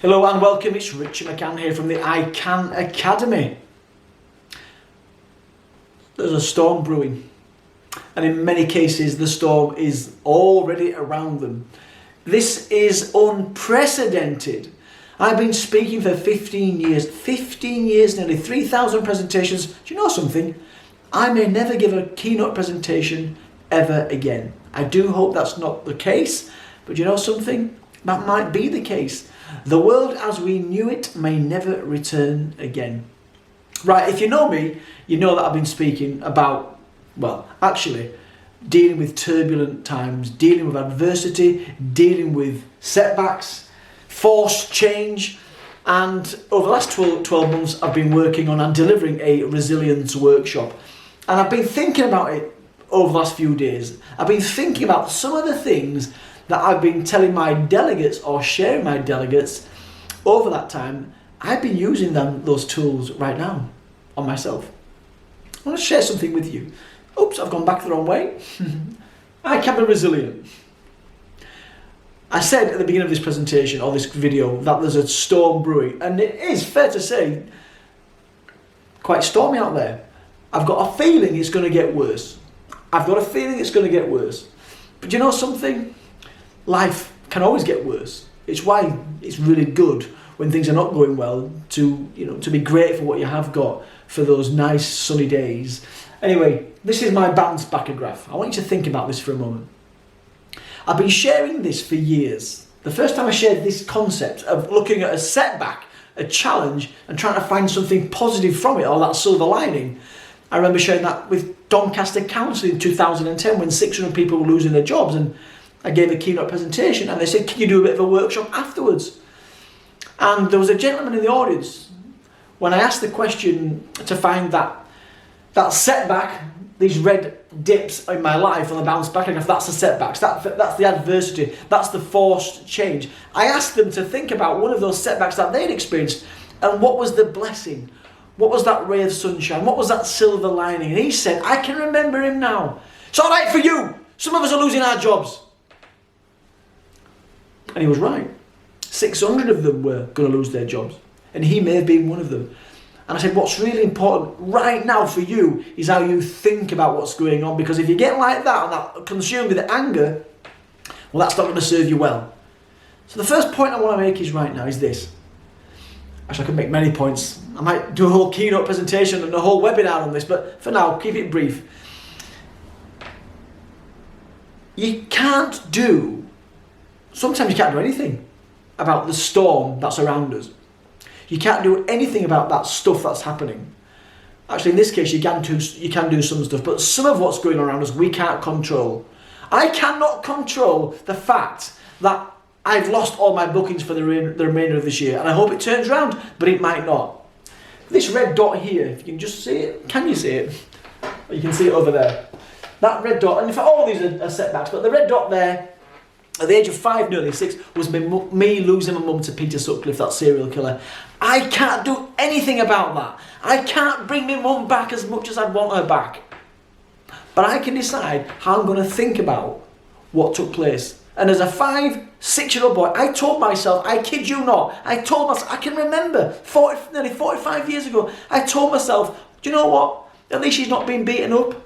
Hello and welcome, it's Richard McCann here from the I Can Academy. There's a storm brewing, and in many cases the storm is already around them. This is unprecedented. I've been speaking for 15 years, nearly 3,000 presentations. Do you know something? I may never give a keynote presentation ever again. I do hope that's not the case, but you know something? That might be the case. The world as we knew it may never return again. Right, if you know me, you know that I've been speaking about, well, actually, dealing with turbulent times, dealing with adversity, dealing with setbacks, forced change, and over the last 12 months I've been working on and delivering a resilience workshop. And I've been thinking about it over the last few days. I've been thinking about some of the things that I've been telling my delegates or sharing my delegates over that time. I've been using those tools right now on myself. I want to share something with you. Oops, I've gone back the wrong way. I can be resilient. I said at the beginning of this presentation or this video that there's a storm brewing, and it is fair to say quite stormy out there. I've got a feeling it's going to get worse. I've got a feeling it's going to get worse. But you know something? Life can always get worse. It's why it's really good when things are not going well to be grateful for what you have got for those nice sunny days. Anyway, this is my bounce back graph. I want you to think about this for a moment. I've been sharing this for years. The first time I shared this concept of looking at a setback, a challenge, and trying to find something positive from it, or that silver lining, I remember sharing that with Doncaster Council in 2010 when 600 people were losing their jobs, and I gave a keynote presentation and they said, can you do a bit of a workshop afterwards? And there was a gentleman in the audience. When I asked the question to find that setback, these red dips in my life on the bounce back, and if that's the setbacks, that's the adversity, that's the forced change. I asked them to think about one of those setbacks that they'd experienced and what was the blessing? What was that ray of sunshine? What was that silver lining? And he said, I can remember him now. It's all right for you. Some of us are losing our jobs. And he was right. 600 of them were going to lose their jobs. And he may have been one of them. And I said, what's really important right now for you is how you think about what's going on. Because if you get like that and that consumed with anger, well, that's not going to serve you well. So the first point I want to make is right now is this. Actually, I could make many points. I might do a whole keynote presentation and a whole webinar on this, but for now, keep it brief. Sometimes you can't do anything about the storm that's around us. You can't do anything about that stuff that's happening. Actually, in this case, you can do some stuff, but some of what's going on around us we can't control. I cannot control the fact that I've lost all my bookings for the remainder of this year, and I hope it turns around, but it might not. This red dot here, if you can just see it, can you see it? You can see it over there. That red dot, and in fact all these are setbacks, but the red dot there, at the age of 5, nearly 6, was me losing my mum to Peter Sutcliffe, that serial killer. I can't do anything about that. I can't bring my mum back as much as I'd want her back. But I can decide how I'm going to think about what took place. And as a 5, 6-year-old boy, I told myself, I kid you not, I can remember, nearly 45 years ago, I told myself, do you know what? At least she's not being beaten up.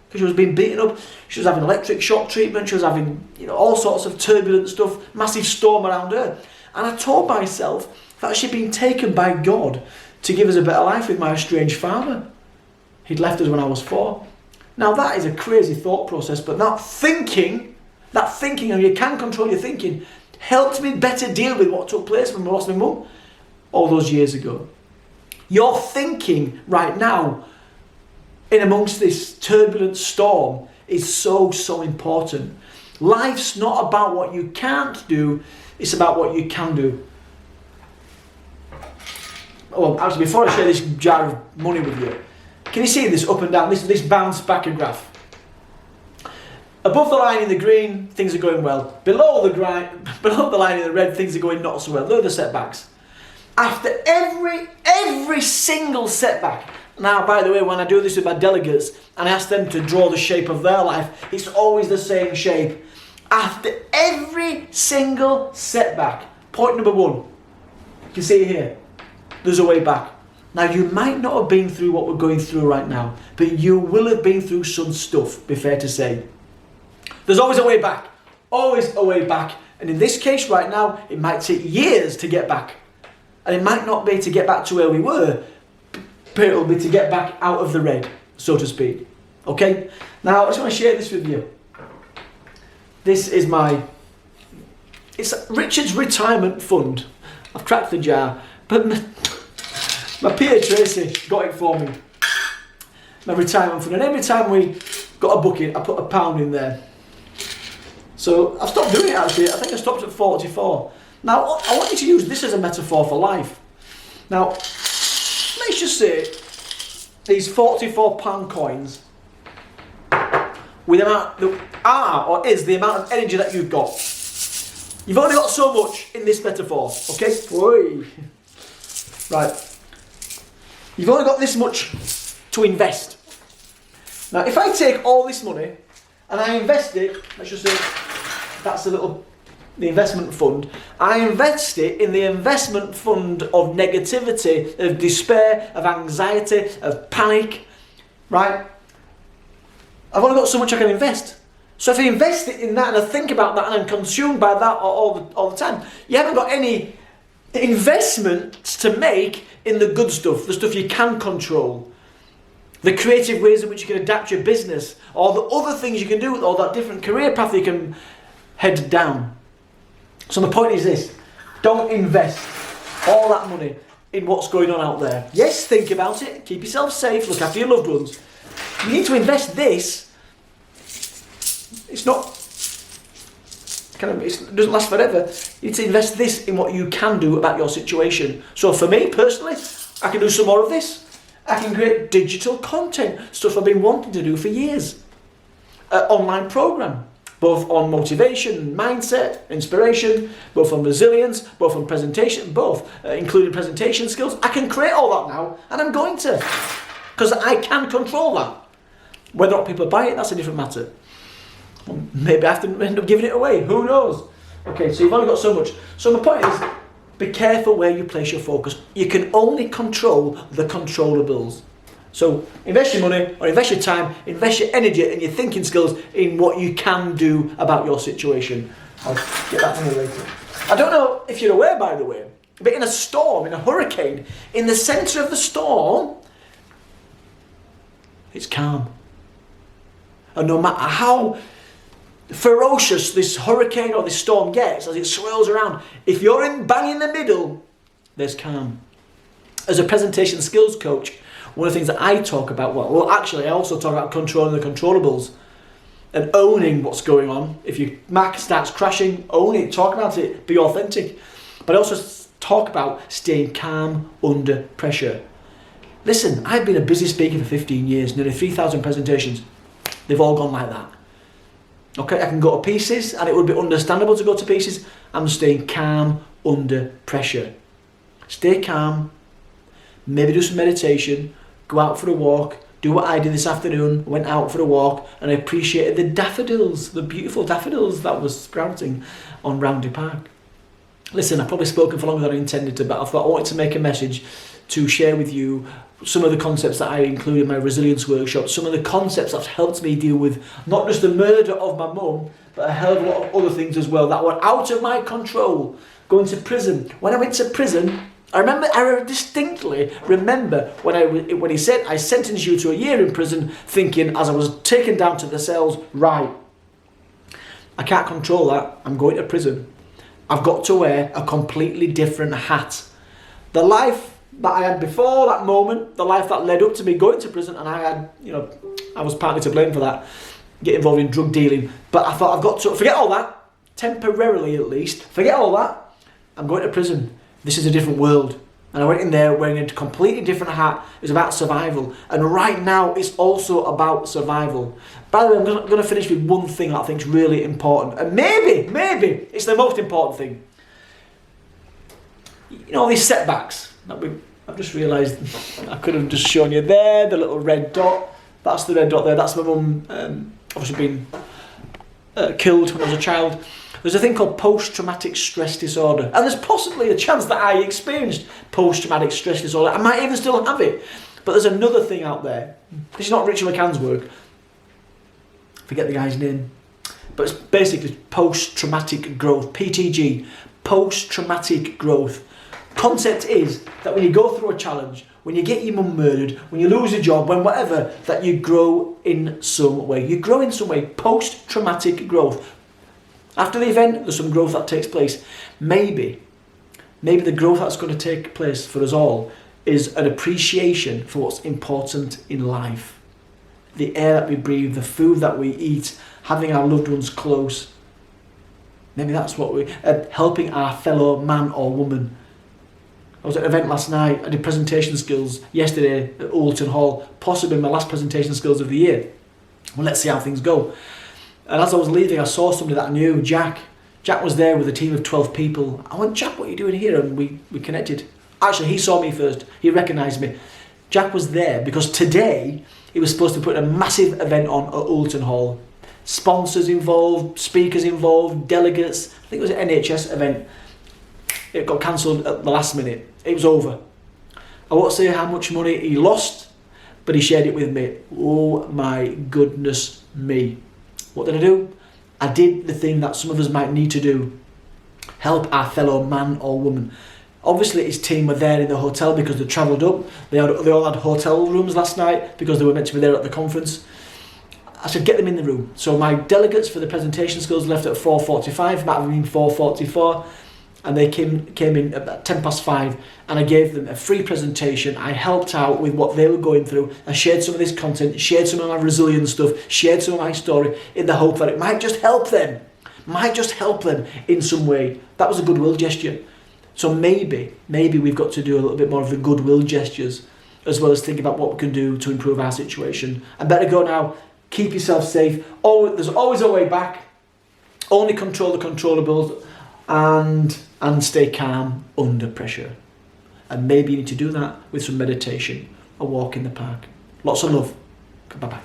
Because she was being beaten up, she was having electric shock treatment, she was having all sorts of turbulent stuff, massive storm around her. And I told myself that she'd been taken by God to give us a better life with my estranged father. He'd left us when I was 4. Now that is a crazy thought process, but that thinking, and you can control your thinking, helped me better deal with what took place when I lost my mum all those years ago. Your thinking right now, in amongst this turbulent storm, is so important. Life's not about what you can't do, it's about what you can do. Oh, actually, before I share this jar of money with you, can you see this up and down, this bounce back graph? Above the line in the green, things are going well. Below the line in the red, things are going not so well. They're the setbacks. After every single setback, now, by the way, when I do this with my delegates and I ask them to draw the shape of their life, it's always the same shape. After every single setback, point number 1, can see it here. There's a way back. Now, you might not have been through what we're going through right now, but you will have been through some stuff, be fair to say. There's always a way back. Always a way back. And in this case right now, it might take years to get back. And it might not be to get back to where we were, but it'll be to get back out of the red, so to speak. Okay? Now, I just want to share this with you. This is it's Richard's retirement fund. I've cracked the jar, but my peer Tracy got it for me. My retirement fund. And every time we got a bucket, I put £1 in there. So I've stopped doing it actually. I think I stopped at 44. Now, I want you to use this as a metaphor for life. Now, let's just say these £44 coins with the amount that is the amount of energy that you've got. You've only got so much in this metaphor, okay? Right. You've only got this much to invest. Now, if I take all this money and I invest it, let's just say that's the investment fund. I invest it in the investment fund of negativity, of despair, of anxiety, of panic, right? I've only got so much I can invest. So if I invest it in that and I think about that and I'm consumed by that all the time, you haven't got any investments to make in the good stuff, the stuff you can control, the creative ways in which you can adapt your business, or the other things you can do, or that different career path you can head down. So my point is this: don't invest all that money in what's going on out there. Yes, think about it, keep yourself safe, look after your loved ones. You need to invest this. It doesn't last forever. You need to invest this in what you can do about your situation. So for me personally, I can do some more of this. I can create digital content, stuff I've been wanting to do for years. Online program, both on motivation, mindset, inspiration, both on resilience, both on presentation, including presentation skills. I can create all that now, and I'm going to, because I can control that. Whether or not people buy it, that's a different matter. Maybe I have to end up giving it away. Who knows? Okay, so you've only got so much. So my point is, be careful where you place your focus. You can only control the controllables. So invest your money, or invest your time, invest your energy and your thinking skills in what you can do about your situation. I'll get that money later. I don't know if you're aware, by the way, but in a storm, in a hurricane, in the centre of the storm, it's calm. And no matter how ferocious this hurricane or this storm gets as it swirls around, if you're bang in the middle, there's calm. As a presentation skills coach, one of the things that I talk about, I also talk about controlling the controllables and owning what's going on. If your Mac starts crashing, own it, talk about it, be authentic. But I also talk about staying calm under pressure. Listen, I've been a busy speaker for 15 years, nearly 3,000 presentations. They've all gone like that. Okay, I can go to pieces, and it would be understandable to go to pieces. I'm staying calm under pressure. Stay calm, maybe do some meditation, go out for a walk, do what I did this afternoon, went out for a walk, and I appreciated the daffodils, the beautiful daffodils that was sprouting on Roundy Park. Listen, I've probably spoken for longer than I intended to, but I thought I wanted to make a message to share with you some of the concepts that I include in my resilience workshop, some of the concepts that have helped me deal with not just the murder of my mum, but a hell of a lot of other things as well that were out of my control. Going to prison. When I went to prison, I distinctly remember when he said, I sentence you to a year in prison, thinking as I was taken down to the cells, right, I can't control that, I'm going to prison. I've got to wear a completely different hat. The life that I had before that moment, the life that led up to me going to prison, and I was partly to blame for that, get involved in drug dealing, but I thought I've got to forget all that, temporarily at least, forget all that, I'm going to prison. This is a different world. And I went in there wearing a completely different hat. It was about survival. And right now, it's also about survival. By the way, I'm going to finish with one thing that I think is really important. And maybe, it's the most important thing. You know, these setbacks. I've just realised I could have just shown you there, the little red dot. That's the red dot there. That's my mum obviously been killed when I was a child. There's a thing called post-traumatic stress disorder, and there's possibly a chance that I experienced post-traumatic stress disorder. I might even still have it, but there's another thing out there. This is not Richard McCann's work. Forget the guy's name, but it's basically post-traumatic growth, PTG, post-traumatic growth. Concept is that when you go through a challenge, when you get your mum murdered, when you lose a job, when whatever, that you grow in some way. You grow in some way, post-traumatic growth. After the event, there's some growth that takes place. Maybe the growth that's going to take place for us all is an appreciation for what's important in life. The air that we breathe, the food that we eat, having our loved ones close. Maybe that's what we... helping our fellow man or woman. I was at an event last night. I did presentation skills yesterday at Oulton Hall, possibly my last presentation skills of the year. Well, let's see how things go. And as I was leaving, I saw somebody that I knew, Jack. Jack was there with a team of 12 people. I went, Jack, what are you doing here? And we connected. Actually, he saw me first. He recognised me. Jack was there because today he was supposed to put a massive event on at Oulton Hall. Sponsors involved, speakers involved, delegates. I think it was an NHS event. It got cancelled at the last minute. It was over. I won't say how much money he lost, but he shared it with me. Oh my goodness me. What did I do? I did the thing that some of us might need to do. Help our fellow man or woman. Obviously his team were there in the hotel because they travelled up. They all had hotel rooms last night because they were meant to be there at the conference. I said get them in the room. So my delegates for the presentation skills left at 4:45, might have been 4:44. And they came in at 5:10, and I gave them a free presentation. I helped out with what they were going through. I shared some of this content, shared some of my resilience stuff, shared some of my story in the hope that it might just help them. In some way. That was a goodwill gesture. So maybe we've got to do a little bit more of the goodwill gestures, as well as think about what we can do to improve our situation. And better go now. Keep yourself safe. There's always a way back. Only control the controllables. And stay calm under pressure. And maybe you need to do that with some meditation, a walk in the park. Lots of love. Bye-bye.